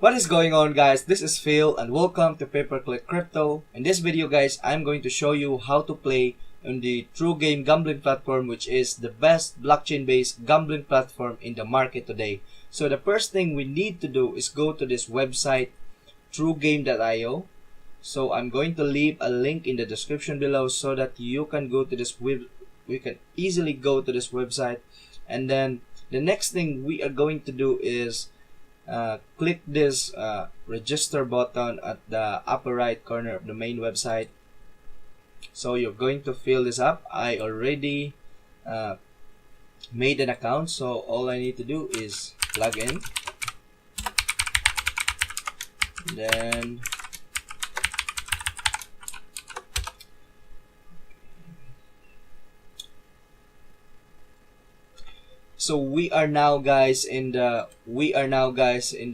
What is going on, guys? This is Phil and welcome to Pay-Per-Click Crypto. In this video, guys, I'm going to show you how to play on the TrueGame gambling platform, which is the best blockchain-based gambling platform in the market today. So the first thing we need to do is go to this website, TrueGame.io. So I'm going to leave a link in the description below so that you can go to this we can easily go to this website. And then the next thing we are going to do is click this register button at the upper right corner of the main website. So you're going to fill this up. I already made an account, so all I need to do is log in. Then so we are now guys in the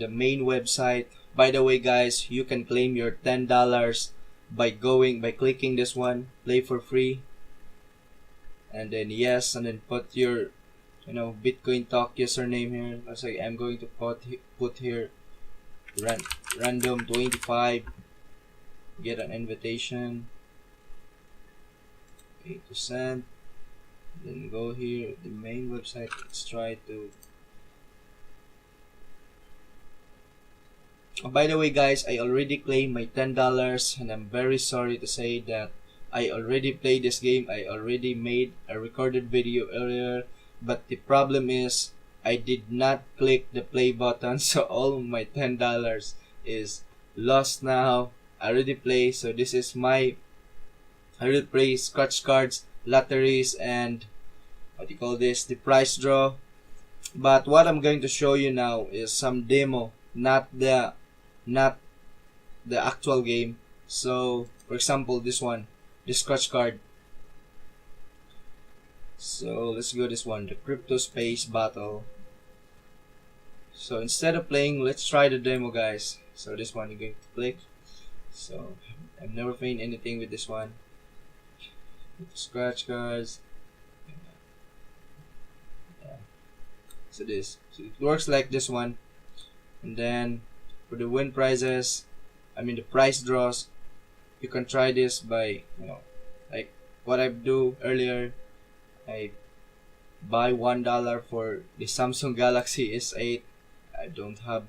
main website. By the way, guys, you can claim your $10 by clicking this one, play for free, and then yes, and then put your Bitcoin Talk username here. So I'm going to put here random 25, get an invitation, 8%. Then go here, the main website. Let's try to. Oh, by the way, guys, I already claimed my $10, and I'm very sorry to say that I already played this game. I already made a recorded video earlier, but the problem is I did not click the play button, so all of my $10 is lost now. I already play, so this is I already play scratch cards, lotteries, and the price draw. But what I'm going to show you now is some demo, not the actual game. So for example, this scratch card. So let's go this one, the crypto space battle. So instead of playing, let's try the demo, guys. So this one you're going to click. So I've never played anything with this one. Scratch cards. So it works like this one. And then for the win prizes, the price draws, you can try this by like what I do earlier. I buy $1 for the Samsung Galaxy S8. I don't have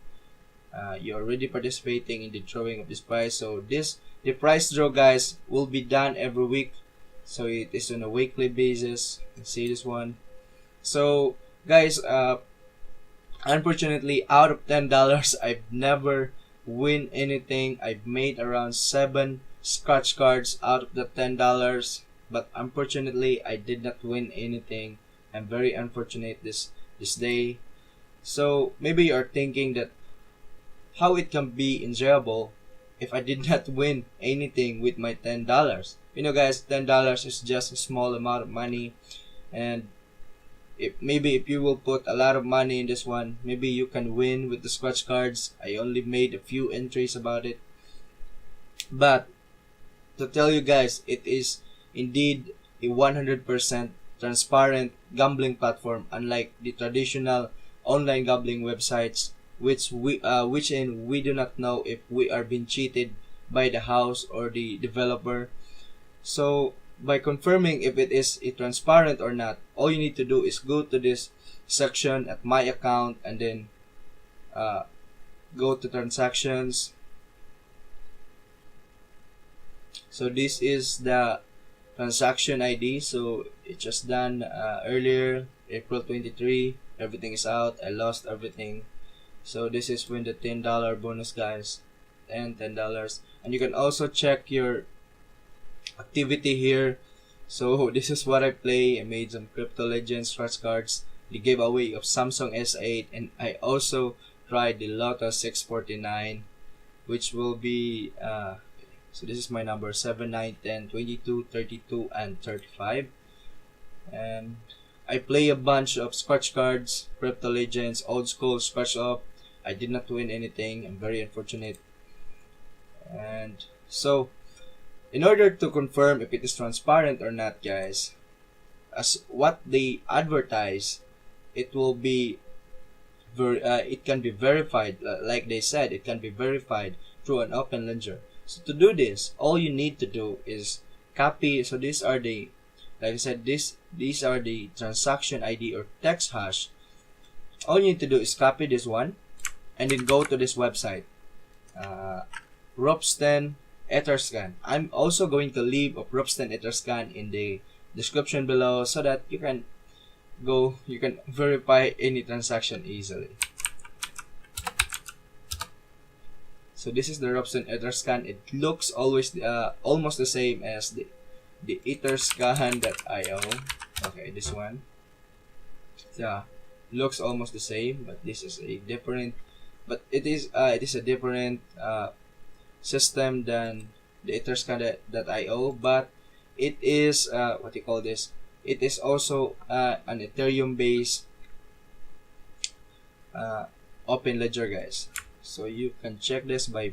you're already participating in the drawing of this prize. So the price draw, guys, will be done every week. So it is on a weekly basis. You can see this one. So guys, unfortunately, out of $10, I've never win anything. I've made around 7 scratch cards out of the $10, but unfortunately, I did not win anything. I'm very unfortunate this day. So maybe you're thinking that how it can be enjoyable if I did not win anything with my $10. Guys, $10 is just a small amount of money, and if you will put a lot of money in this one, maybe you can win with the scratch cards. I only made a few entries about it, but to tell you guys, it is indeed a 100% transparent gambling platform, unlike the traditional online gambling websites, which we do not know if we are being cheated by the house or the developer. So by confirming if it is transparent or not, all you need to do is go to this section at my account, and then go to transactions. So this is the transaction ID. So it just done earlier, April 23. Everything is out. I lost everything. So this is when the $10 bonus, guys, and $10. And you can also check your activity here. So this is what I play. I made some crypto legends scratch cards, the giveaway of Samsung S8, and I also tried the Lotto 649, which will be so this is my number 7, 9, 10, 22, 32, and 35. And I play a bunch of scratch cards, crypto legends, old school, scratch up. I did not win anything. I'm very unfortunate. And so in order to confirm if it is transparent or not, guys, as what they advertise, it will be it can be verified, like they said, it can be verified through an open ledger. So to do this, all you need to do is copy. So these are the, like I said, these are the transaction ID or text hash. All you need to do is copy this one and then go to this website, Ropsten Etherscan. I'm also going to leave a Ropsten Etherscan in the description below so that you can verify any transaction easily. So this is the Ropsten Etherscan. It looks always almost the same as the Etherscan.io. Okay, this one. Yeah, looks almost the same, but this is a different. But it is a different system than the Etherscan.io. But it is what you call this. It is also an Ethereum based open ledger, guys. So you can check this by.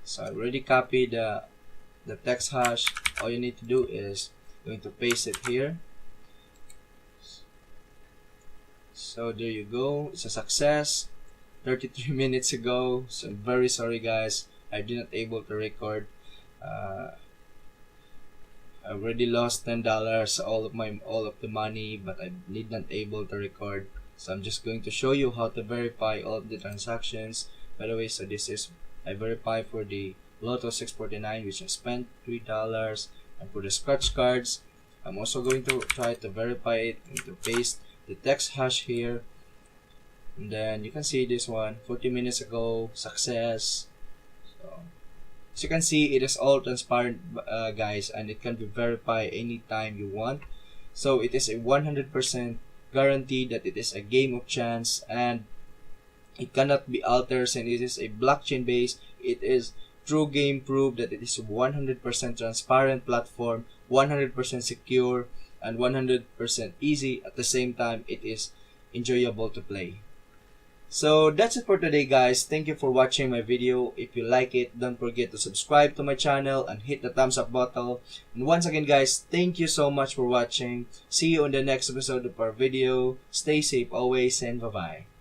So I already copied the text hash. All you need to do is going to paste it here. So there you go. It's a success. 33 minutes ago. So I'm very sorry, guys. I did not able to record. I already lost $10, all of the money, but I did not able to record. So I'm just going to show you how to verify all of the transactions. By the way, so this is I verify for the Lotto 649, which I spent $3, and for the scratch cards, I'm also going to try to verify it and to paste the text hash here. And then you can see this one 40 minutes ago, success. So as you can see, it is all transparent, guys, and it can be verified anytime you want. So it is a 100% guarantee that it is a game of chance and it cannot be altered, and it is a blockchain based. It is TrueGame proof that it is 100% transparent platform, 100% secure, and 100% easy. At the same time, it is enjoyable to play. So that's it for today, guys. Thank you for watching my video. If you like it, don't forget to subscribe to my channel and hit the thumbs up button. And once again, guys, thank you so much for watching. See you on the next episode of our video. Stay safe always and bye-bye.